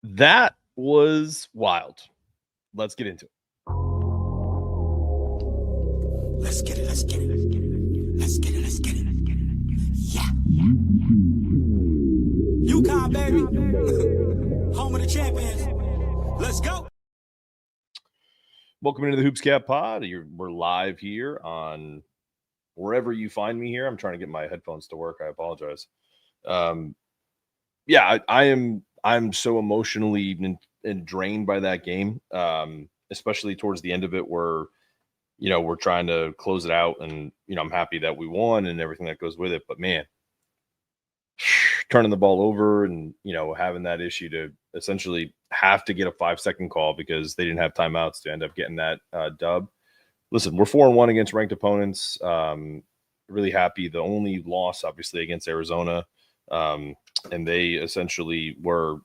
That was wild. Let's get into it. Let's get it. Let's get it. Let's get it. Let's get it. Yeah. UConn, baby. Home of the champions. Let's go. Welcome into the HoopsCap pod. We're live here on wherever you find me here. I'm trying to get my headphones to work. I apologize. I'm so emotionally and drained by that game, especially towards the end of it where, we're trying to close it out and, I'm happy that we won and everything that goes with it. But, man, turning the ball over and, having that issue to essentially have to get a 5-second call because they didn't have timeouts to end up getting that dub. Listen, we're 4-1 against ranked opponents. Really happy. The only loss, obviously, against Arizona. And they essentially were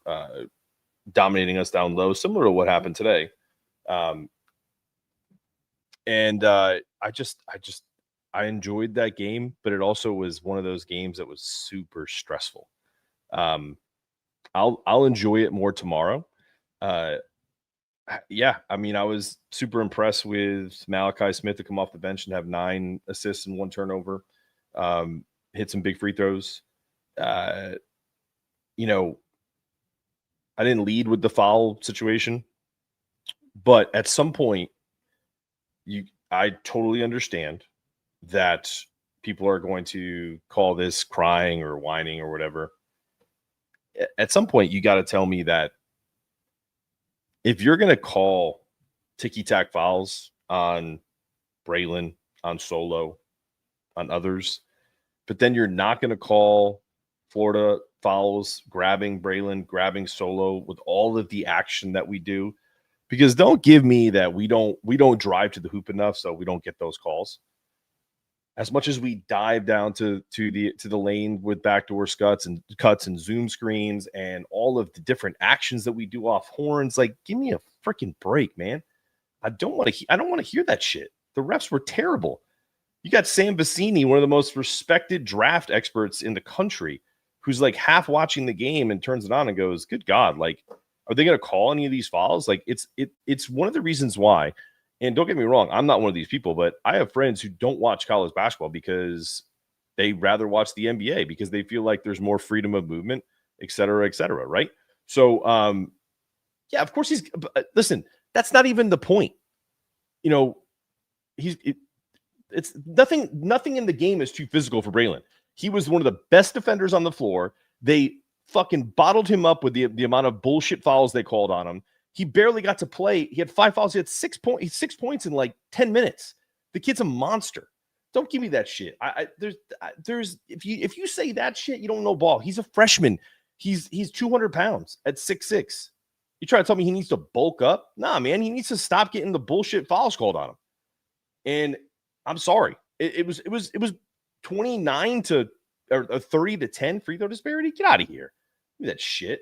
dominating us down low, similar to what happened today. I enjoyed that game, but it also was one of those games that was super stressful. I'll enjoy it more tomorrow. I was super impressed with Malachi Smith to come off the bench and have 9 assists and 1 turnover. Hit some big free throws. I didn't lead with the foul situation, but at some point, I totally understand that people are going to call this crying or whining or whatever. At some point, you got to tell me that if you're going to call ticky-tack fouls on Braylon, on Solo, on others, but then you're not going to call Florida fouls, grabbing Braylon, grabbing Solo with all of the action that we do, because don't give me that we don't drive to the hoop enough, so we don't get those calls. As much as we dive down to the lane with backdoor cuts and zoom screens and all of the different actions that we do off horns, like, give me a freaking break, man. I don't want to hear that shit. The refs were terrible. You got Sam Vecini, one of the most respected draft experts in the country, who's like half watching the game and turns it on and goes, "Good God, like, are they going to call any of these fouls?" Like, it's one of the reasons why. And don't get me wrong, I'm not one of these people, but I have friends who don't watch college basketball because they rather watch the NBA because they feel like there's more freedom of movement, et cetera, right? So, of course listen, that's not even the point. It's nothing in the game is too physical for Braylon. He was one of the best defenders on the floor. They fucking bottled him up with the amount of bullshit fouls they called on him. He barely got to play. He had 5 fouls. He had 6 points in like 10 minutes. The kid's a monster. Don't give me that shit. There's if you say that shit, you don't know ball. He's a freshman. He's 200 pounds at 6'6". You try to tell me he needs to bulk up? Nah, man. He needs to stop getting the bullshit fouls called on him. And I'm sorry. It was 29 to or 30 to 10 free throw disparity. Get out of here. Give me that shit.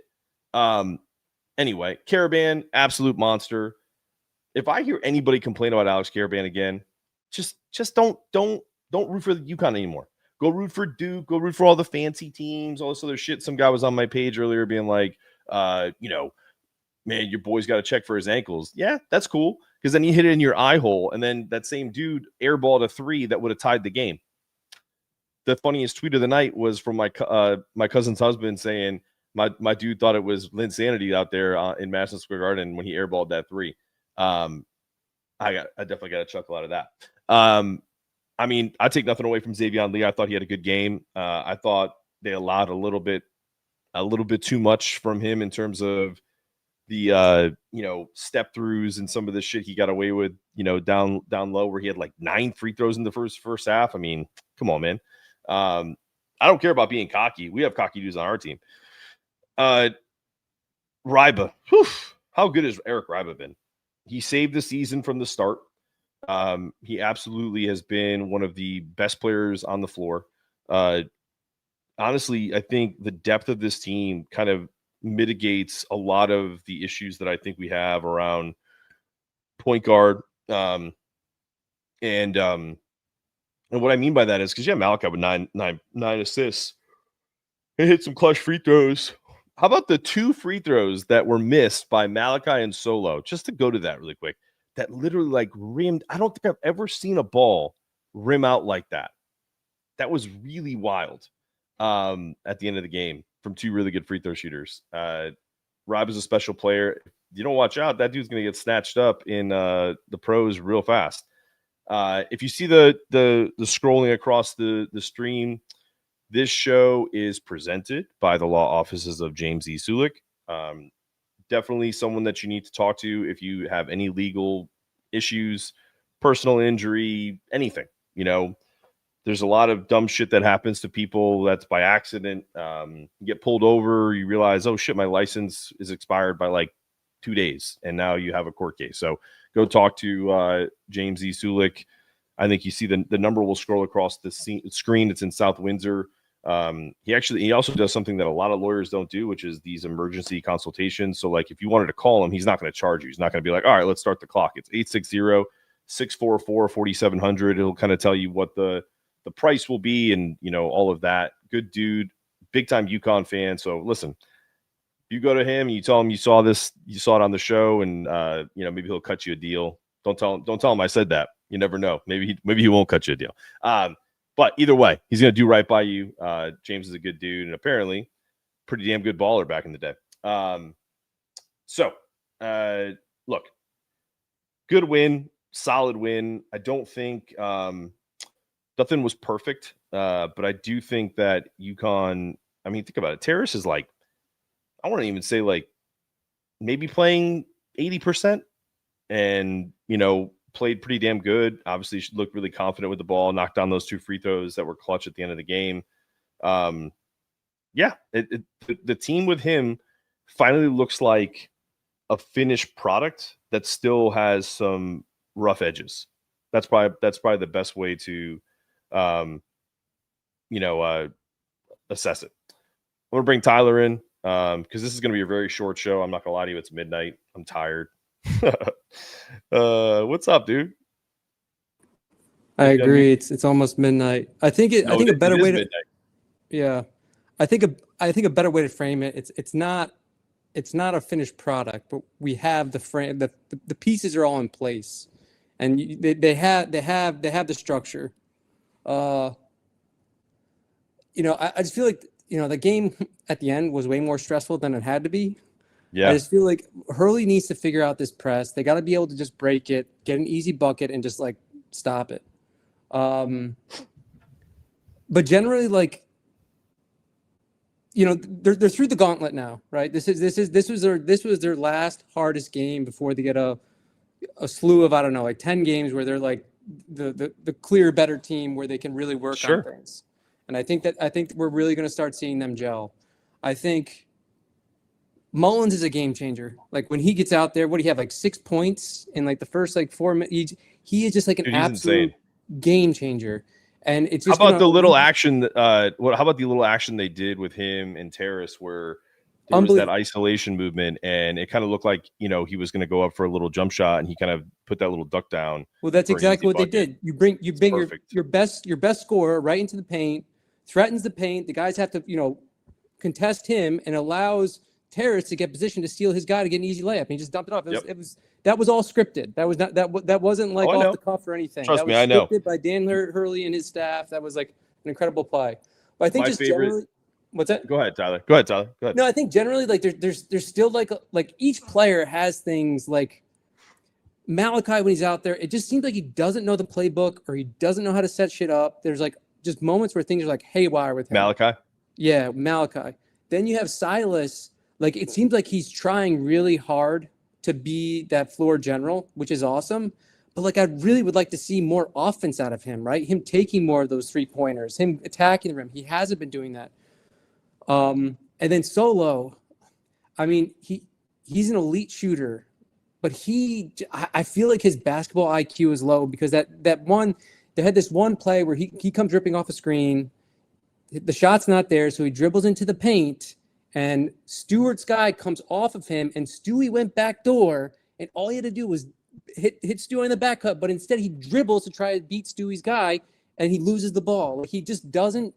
Anyway, Caravan, absolute monster. If I hear anybody complain about Alex Caravan again, just don't root for the UConn anymore. Go root for Duke. Go root for all the fancy teams, all this other shit. Some guy was on my page earlier being like, man, your boy's got to check for his ankles. Yeah, that's cool, because then you hit it in your eye hole, and then that same dude airballed a 3 that would have tied the game. The funniest tweet of the night was from my cousin's husband saying, My dude thought it was Linsanity out there in Madison Square Garden when he airballed that 3. I definitely got a chuckle out of that. I take nothing away from Xavier Lee. I thought he had a good game. I thought they allowed a little bit too much from him in terms of the step throughs and some of the shit he got away with. Down low where he had like 9 free throws in the first half. I mean, come on, man. I don't care about being cocky. We have cocky dudes on our team. Ryba. Whew, how good has Eric Ryba been? He saved the season from the start. He absolutely has been one of the best players on the floor. Honestly, I think the depth of this team kind of mitigates a lot of the issues that I think we have around point guard. And what I mean by that is because Malachi with nine assists. He hit some clutch free throws. How about the 2 free throws that were missed by Malachi and Solo? Just to go to that really quick. That literally like rimmed. I don't think I've ever seen a ball rim out like that. That was really wild at the end of the game from 2 really good free throw shooters. Rob is a special player. If you don't watch out, that dude's going to get snatched up in the pros real fast. If you see the scrolling across the stream, this show is presented by the law offices of James E. Sulik. Definitely someone that you need to talk to if you have any legal issues, personal injury, anything. There's a lot of dumb shit that happens to people that's by accident. You get pulled over, you realize, oh shit, my license is expired by like 2 days, and now you have a court case. So go talk to James E. Sulik. I think you see the number will scroll across the screen. It's in South Windsor. He also does something that a lot of lawyers don't do, which is these emergency consultations. So like if you wanted to call him, he's not going to charge you. He's not going to be like, all right, let's start the clock. It's 860-644-4700. It'll kind of tell you what the price will be and, all of that. Good dude, big time UConn fan. So listen, you go to him and you tell him you saw this, you saw it on the show, and maybe he'll cut you a deal. Don't tell him I said that. You never know. Maybe he won't cut you a deal. But either way, he's going to do right by you. James is a good dude and apparently pretty damn good baller back in the day. Look, good win, solid win. I don't think nothing was perfect, but I do think that UConn, I mean, think about it. Terrace is like, I want to even say like maybe playing 80% and, played pretty damn good. Obviously, she looked really confident with the ball, knocked down those 2 free throws that were clutch at the end of the game. The team with him finally looks like a finished product that still has some rough edges. That's probably the best way to, assess it. I'm gonna bring Tyler in because this is gonna be a very short show. I'm not gonna lie to you; it's midnight. I'm tired. What's up, dude? I agree. It's almost midnight. I think a better way to midnight. Yeah. I think a better way to frame it, it's not a finished product, but we have the frame, the pieces are all in place. And they have the structure. I just feel like, the game at the end was way more stressful than it had to be. Yeah. I just feel like Hurley needs to figure out this press. They got to be able to just break it, get an easy bucket, and just like stop it. But generally, like, they're through the gauntlet now, right? This was their last hardest game before they get a slew of, I don't know, like 10 games where they're like the clear better team where they can really work on things. And I think we're really going to start seeing them gel. I think Mullins is a game changer. Like when he gets out there, what do you have, like 6 points in like the first like 4 minutes? He is just like an absolute game changer. And it's just how about the little action? How about the little action they did with him and Terrace, where there was that isolation movement, and it kind of looked like he was going to go up for a little jump shot, and he kind of put that little duck down. Well, that's exactly what they did. You bring your best scorer right into the paint, threatens the paint. The guys have to contest him, and allows Terrace to get positioned to steal his guy to get an easy layup. And he just dumped it off. That was all scripted. That was not that wasn't like off the cuff or anything. Trust me, I know. Scripted by Dan Hurley and his staff. That was like an incredible play. But I think generally, what's that? Go ahead, Tyler. No, I think generally like there's still like each player has things like Malachi when he's out there. It just seems like he doesn't know the playbook or he doesn't know how to set shit up. There's like just moments where things are like haywire with him. Malachi. Yeah, Malachi. Then you have Silas. Like, it seems like he's trying really hard to be that floor general, which is awesome. But, like, I really would like to see more offense out of him, right? Him taking more of those 3-pointers, him attacking the rim. He hasn't been doing that. And then Solo, I mean, he's an elite shooter. But I feel like his basketball IQ is low because they had this one play where he comes dripping off a screen. The shot's not there, so he dribbles into the paint. And Stewart's guy comes off of him, and Stewie went back door, and all he had to do was hit Stewie in the back cut, but instead he dribbles to try to beat Stewie's guy, and he loses the ball. Like he just doesn't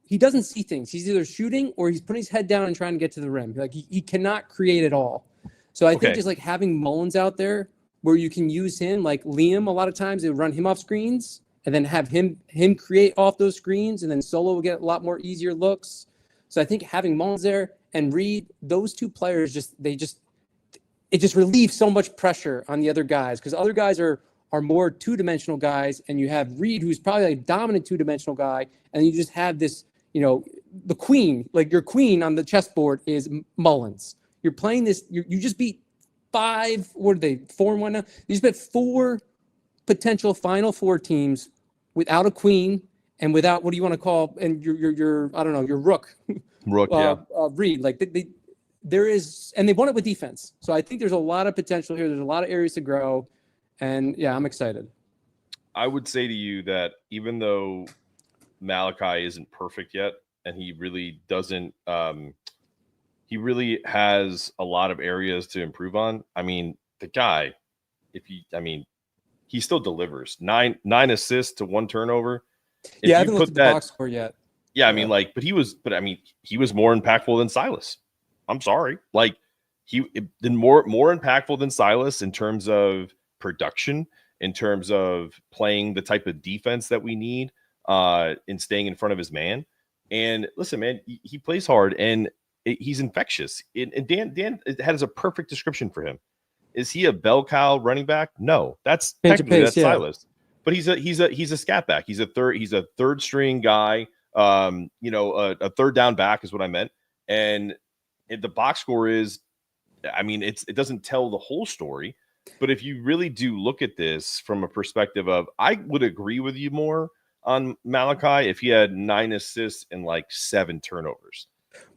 he doesn't see things. He's either shooting or he's putting his head down and trying to get to the rim. Like he cannot create at all. So I think just like having Mullins out there where you can use him, like Liam, a lot of times they would run him off screens and then have him create off those screens, and then Solo will get a lot more easier looks. So I think having Mullins there and Reed, those two players it just relieves so much pressure on the other guys, because other guys are more two-dimensional guys, and you have Reed, who's probably a dominant two-dimensional guy, and you just have this, the queen, like your queen on the chessboard is Mullins. You're playing this, you just beat 4-1 now? You just beat 4 potential Final Four teams without a queen and without, what do you want to call, and your I don't know, your rook. Rook, yeah. Reed, like there is, and they won it with defense. So I think there's a lot of potential here. There's a lot of areas to grow. And yeah, I'm excited. I would say to you that even though Malachi isn't perfect yet, and he really doesn't, he really has a lot of areas to improve on. I mean, the guy, he still delivers 9 assists to 1 turnover. I haven't looked at the box score yet. Yeah, but he was more impactful than Silas. I'm sorry. Like he been more impactful than Silas in terms of production, in terms of playing the type of defense that we need, in staying in front of his man. And listen, man, he plays hard and he's infectious. And Dan has a perfect description for him. Is he a bell cow running back? No, that's technically that's Silas. But he's a scat back. He's a third string guy. A third down back is what I meant. And the box score is, it doesn't tell the whole story. But if you really do look at this from a perspective of, I would agree with you more on Malachi if he had 9 assists and like 7 turnovers.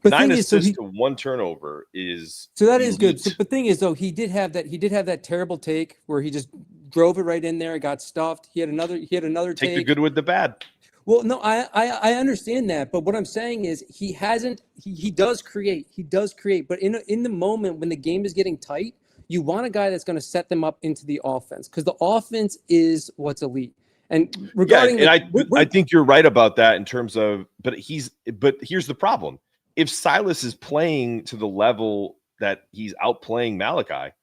But 9 assists to 1 turnover is so that is good. So the thing is, though, he did have that terrible take where he just drove it right in there. It got stuffed. He had another take. Take the good with the bad. Well, no, I understand that, but what I'm saying is he does create, but in the moment when the game is getting tight, you want a guy that's going to set them up into the offense, because the offense is what's elite. And regarding, I think you're right about that in terms of, but here's the problem: if Silas is playing to the level that he's outplaying Malachi,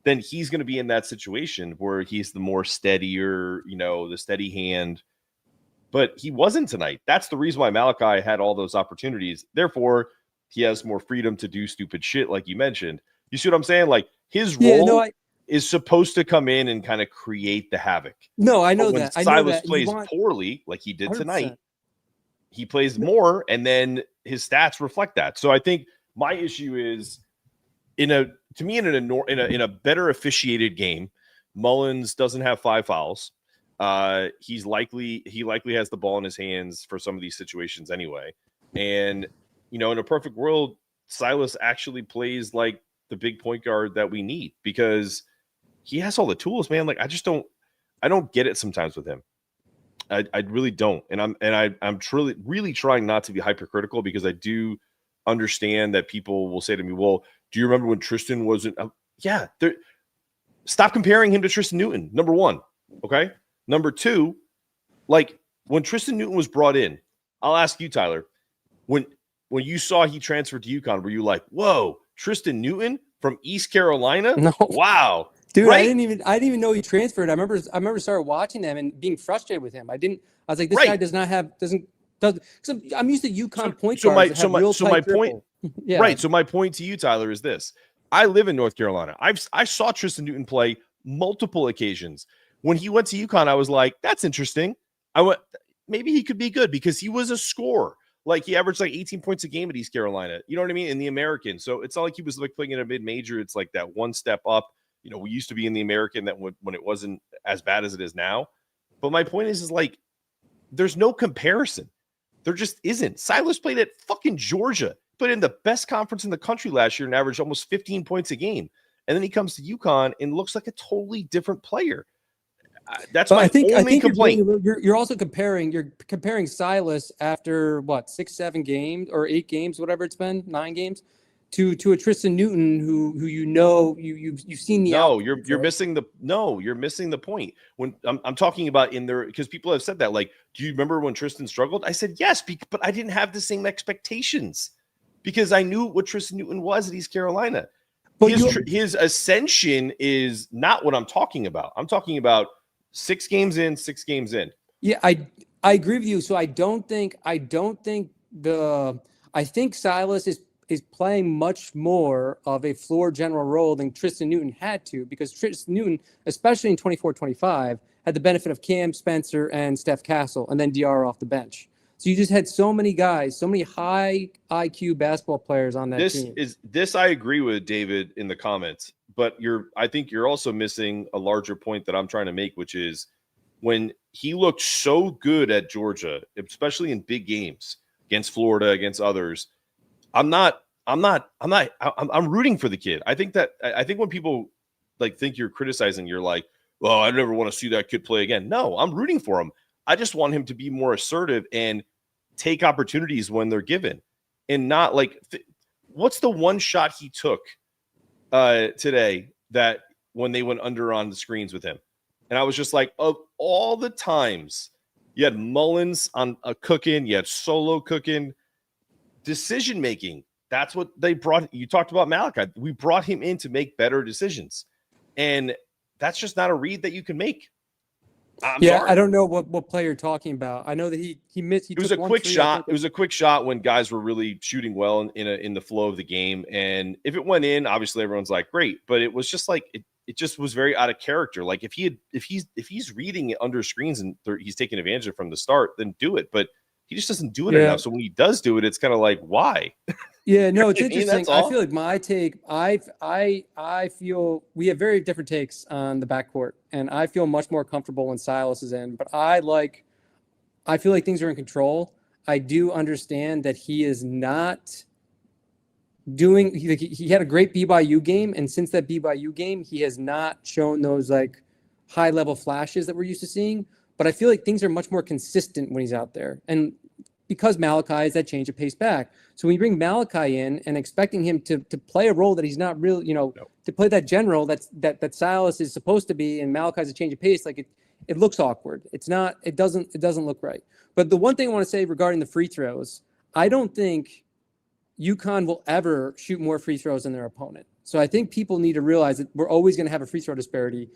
then he's going to be in that situation where he's the more steadier, the steady hand. But he wasn't tonight. That's the reason why Malachi had all those opportunities. Therefore, he has more freedom to do stupid shit, like you mentioned. You see what I'm saying? Like his role is supposed to come in and kind of create the havoc. No, I know that. Silas plays poorly, like he did 100%. Tonight, he plays more, and then his stats reflect that. So I think my issue is in a better officiated game, Mullins doesn't have 5 fouls. He likely has the ball in his hands for some of these situations anyway. And, in a perfect world, Silas actually plays like the big point guard that we need, because he has all the tools, man. Like I don't get it sometimes with him. I really don't. And I'm truly really trying not to be hypercritical, because I do understand that people will say to me, well, do you remember when Tristan wasn't? Stop comparing him to Tristan Newton. Number 1. Okay. Number 2, like when Tristan Newton was brought in, I'll ask you, Tyler, when you saw he transferred to UConn, were you like, whoa, Tristan Newton from East Carolina? No. Wow. Dude, right? I didn't even know he transferred. I remember started watching them and being frustrated with him. I was like, this guy doesn't because I'm used to UConn point guards. So my point, yeah. Right. So my point to you, Tyler, is this: I live in North Carolina. I saw Tristan Newton play multiple occasions. When he went to UConn, I was like, that's interesting. Maybe he could be good, because he was a scorer. Like he averaged like 18 points a game at East Carolina. You know what I mean? In the American. So it's not like he was like playing in a mid-major. It's like that one step up. We used to be in the American that when it wasn't as bad as it is now. But my point is like, there's no comparison. There just isn't. Silas played at fucking Georgia, played in the best conference in the country last year and averaged almost 15 points a game. And then he comes to UConn and looks like a totally different player. That's my only complaint. You're also comparing Silas after what, 6-7 games or 8 games, whatever it's been, 9 games, to a Tristan Newton who you've seen the you're missing the point. When I'm talking about in there, because people have said that, like, do you remember when Tristan struggled? I said yes, but I didn't have the same expectations because I knew what Tristan Newton was at East Carolina. But his ascension is not what I'm talking about. I'm talking about 6 games in. Yeah, I agree with you. So I think Silas is playing much more of a floor general role than Tristan Newton had to, because Tristan Newton, especially in 24-25, had the benefit of Cam Spencer and Steph Castle, and then DR off the bench. So you just had so many guys, so many high IQ basketball players on that team. This I agree with David in the comments, but I think you're also missing a larger point that I'm trying to make, which is when he looked so good at Georgia, especially in big games against Florida, against others. I'm rooting for the kid. I think when people like think you're criticizing, you're like, well, I never want to see that kid play again. No, I'm rooting for him. I just want him to be more assertive and take opportunities when they're given, and not like what's the one shot he took today that when they went under on the screens with him, and I was just like, of all the times you had Mullins on a cooking, you had Solo cooking, decision making. That's what they brought. You talked about Malachi. We brought him in to make better decisions, and that's just not a read that you can make. I'm sorry. I don't know what player you're talking about. I know that he missed. It was a quick shot. It was a quick shot when guys were really shooting well in the flow of the game, and if it went in, obviously everyone's like, great. But it was just like it just was very out of character. Like if he's reading it under screens and he's taking advantage of it from the start, then do it. But he just doesn't do it enough. So when he does do it, it's kind of like, why? Yeah, no, it's interesting. I feel like my take, I feel we have very different takes on the backcourt, and I feel much more comfortable when Silas is in. But I feel like things are in control. I do understand that he is not doing. He had a great BYU game, and since that BYU game, he has not shown those like high level flashes that we're used to seeing. But I feel like things are much more consistent when he's out there, and because Malachi is that change of pace back. So when you bring Malachi in and expecting him to play a role that he's not really, to play that general that Silas is supposed to be, and Malachi's a change of pace, like it looks awkward. It's not. It doesn't look right. But the one thing I want to say regarding the free throws, I don't think UConn will ever shoot more free throws than their opponent. So I think people need to realize that we're always going to have a free throw disparity.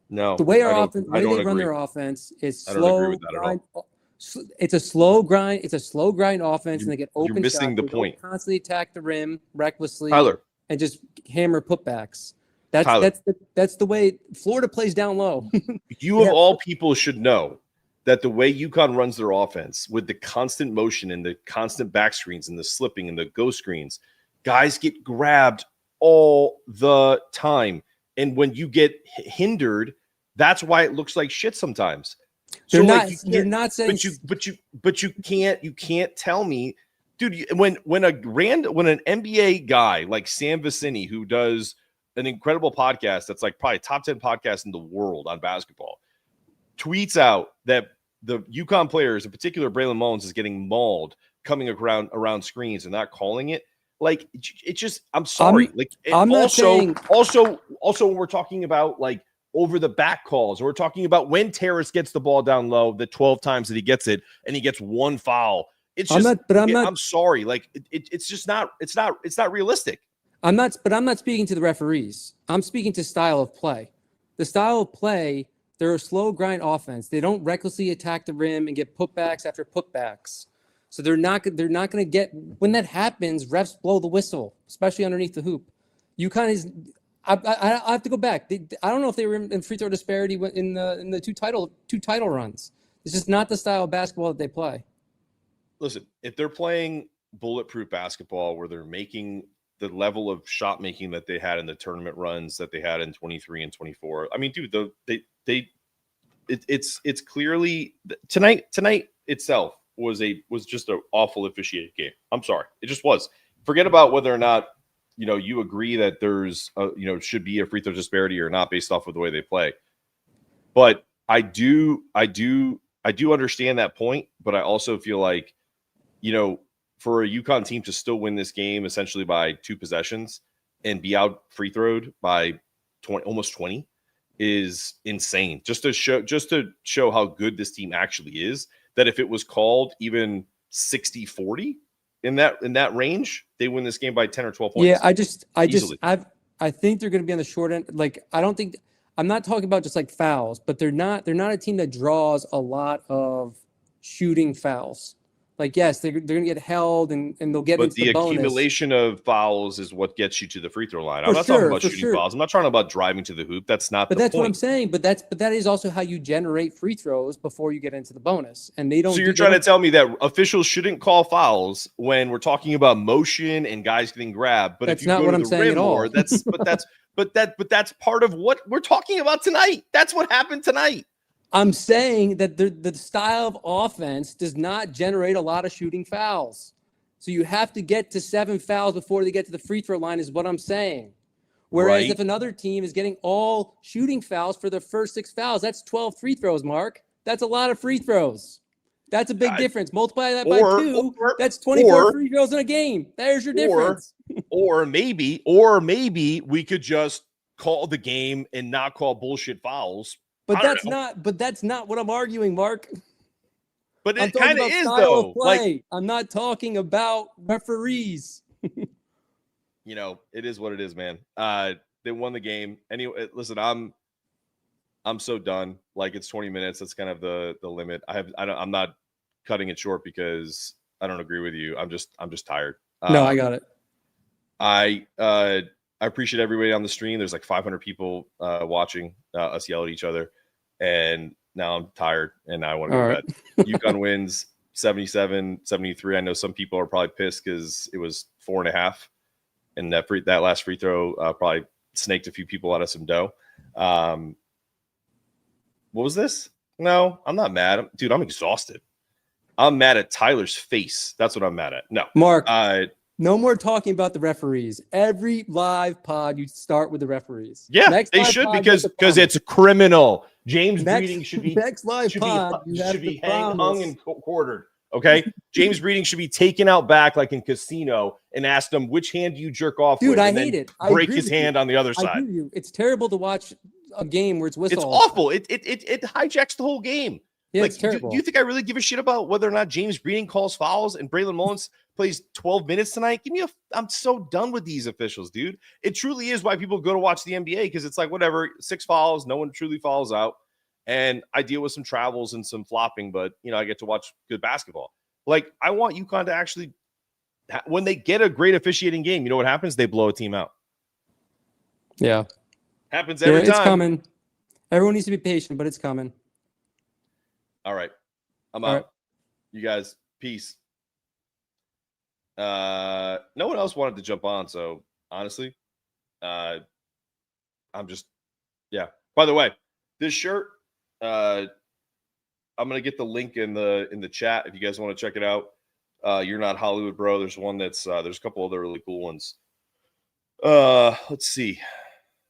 No, the way they run their offense is slow. I don't agree with that at all. It's a slow grind. It's a slow grind offense, and they get open. You're missing shots. the point. Constantly attack the rim recklessly, Tyler, and just hammer putbacks. That's the way Florida plays down low. You of all people should know that the way UConn runs their offense with the constant motion and the constant back screens and the slipping and the go screens, guys get grabbed all the time, and when you get hindered, that's why it looks like shit sometimes. They're not saying, but you can't tell me, dude. When an NBA guy like Sam Vecini, who does an incredible podcast that's like probably top 10 podcast in the world on basketball, tweets out that the UConn players, in particular Braylon Mullins, is getting mauled coming around screens and not calling it. Like it just, I'm sorry. Also when we're talking about like over the back calls, or we're talking about when Terrace gets the ball down low, the 12 times that he gets it and he gets one foul. It's just, I'm sorry. Like it's just not realistic. I'm not speaking to the referees. I'm speaking to style of play. The style of play, they're a slow grind offense. They don't recklessly attack the rim and get putbacks after putbacks. So they're not going to get, when that happens, refs blow the whistle, especially underneath the hoop. UConn is, I have to go back. I don't know if they were in free throw disparity in the two title runs. It's just not the style of basketball that they play. Listen, if they're playing bulletproof basketball where they're making the level of shot making that they had in the tournament runs that they had in 23 and 24, I mean, dude, it's clearly tonight itself was just an awful officiated game. I'm sorry, it just was. Forget about whether or not you agree that there's should be a free throw disparity or not based off of the way they play. But I do understand that point, but I also feel like, for a UConn team to still win this game essentially by 2 possessions and be out free throwed by almost 20 is insane. Just to show how good this team actually is, that if it was called even 60-40 in that range, they win this game by 10 or 12 points. Yeah, I think they're going to be on the short end. Like, I'm not talking about just like fouls, but they're not a team that draws a lot of shooting fouls. Like, yes, they're going to get held and they'll get into the bonus. But the accumulation of fouls is what gets you to the free throw line. I'm not talking about shooting fouls. I'm not talking about driving to the hoop. That's not. But that's what I'm saying. But that is also how you generate free throws before you get into the bonus. And they don't. So you're trying to tell me that officials shouldn't call fouls when we're talking about motion and guys getting grabbed? But that's if you not go what to I'm the saying rim at all. more, that's part of what we're talking about tonight. That's what happened tonight. I'm saying that the style of offense does not generate a lot of shooting fouls. So you have to get to 7 fouls before they get to the free throw line is what I'm saying. Whereas if another team is getting all shooting fouls for their first 6 fouls, that's 12 free throws, Mark. That's a lot of free throws. That's a big difference. Multiply that by 2. That's 24 free throws in a game. There's your difference. or maybe we could just call the game and not call bullshit fouls. But that's not what I'm arguing, Mark. But it kind of is, though. Like, I'm not talking about referees. It is what it is, man. They won the game. Anyway, listen, I'm so done. Like, it's 20 minutes. That's kind of the limit. I'm not cutting it short because I don't agree with you. I'm just tired. No, I got it. I appreciate everybody on the stream. There's like 500 people watching us yell at each other. And now I'm tired and I want to go to bed. UConn wins 77-73. I know some people are probably pissed because it was 4.5. And that last free throw probably snaked a few people out of some dough. What was this? No, I'm not mad. Dude, I'm exhausted. I'm mad at Tyler's face. That's what I'm mad at. No. Mark, no more talking about the referees. Every live pod, you start with the referees. Yeah, they should because it's criminal. James Breeding should be hung and quartered. Okay, James Breeding should be taken out back like in casino and asked him which hand do you jerk off with. Dude, I hate it. Break his hand on the other side. It's terrible to watch a game where it's whistle. It's awful. It hijacks the whole game. Yeah, it's terrible. Do you think I really give a shit about whether or not James Breeding calls fouls and Braylon Mullins plays 12 minutes tonight? I'm so done with these officials, dude. It truly is why people go to watch the NBA because it's like, whatever, 6 fouls, no one truly fouls out. And I deal with some travels and some flopping, but, I get to watch good basketball. Like, I want UConn to actually, when they get a great officiating game, you know what happens? They blow a team out. Yeah. Happens every time. It's coming. Everyone needs to be patient, but it's coming. All right. I'm out. Right. You guys, peace. No one else wanted to jump on, so honestly, I'm just, yeah. By the way, this shirt, I'm gonna get the link in the chat if you guys want to check it out. You're Not Hollywood, Bro. There's one that's there's a couple other really cool ones. Let's see.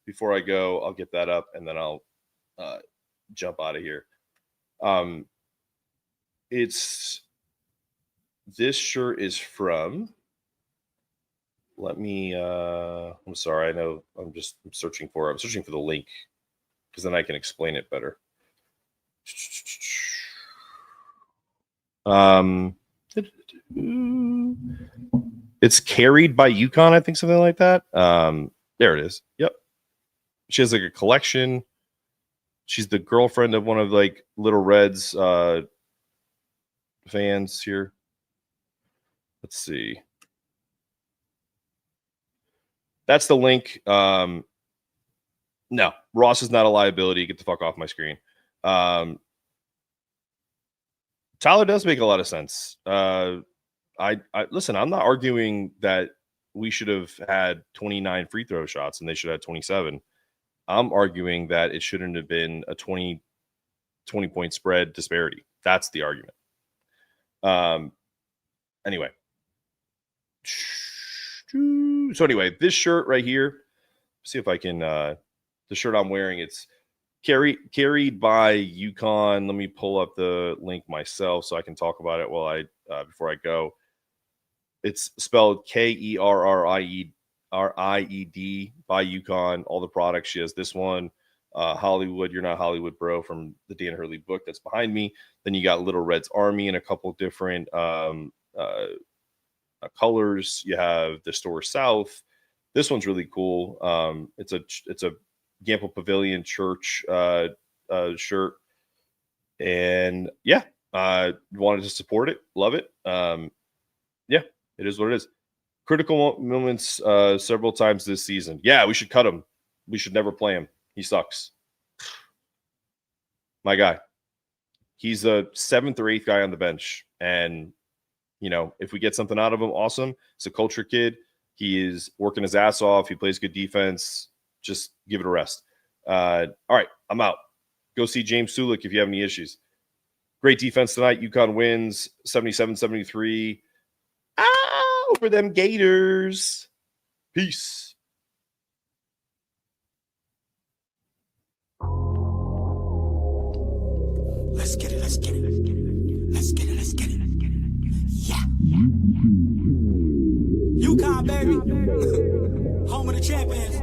Before I go, I'll get that up and then I'll jump out of here. This shirt is from, I'm sorry. I know I'm searching for the link because then I can explain it better. It's carried by UConn, I think, something like that. There it is. Yep. She has like a collection. She's the girlfriend of one of like Little Red's fans here. Let's see. That's the link. No, Ross is not a liability. Get the fuck off my screen. Tyler does make a lot of sense. I listen, I'm not arguing that we should have had 29 free throw shots and they should have 27. I'm arguing that it shouldn't have been a 20 point spread disparity. That's the argument. Anyway. So anyway, this shirt right here, see if I can, the shirt I'm wearing, it's carried by UConn. Let me pull up the link myself so I can talk about it while before I go. It's spelled Kerried by UConn. All the products. She has this one. Hollywood, You're Not Hollywood, Bro, from the Dan Hurley book that's behind me. Then you got Little Red's Army in a couple different colors. You have the Storrs South. This one's really cool. It's a Gamble Pavilion Church shirt, and yeah, wanted to support it. Love it. Yeah, it is what it is. Critical moments several times this season. Yeah, we should cut him. We should never play him. He sucks. My guy. He's a 7th or 8th guy on the bench. And, if we get something out of him, awesome. He's a culture kid. He is working his ass off. He plays good defense. Just give it a rest. All right, I'm out. Go see James Sulik if you have any issues. Great defense tonight. UConn wins 77-73. Over them Gators. Peace. Let's get it, let's get it. Let's get it, let's get it. Yeah. UConn, baby. Home of the champions.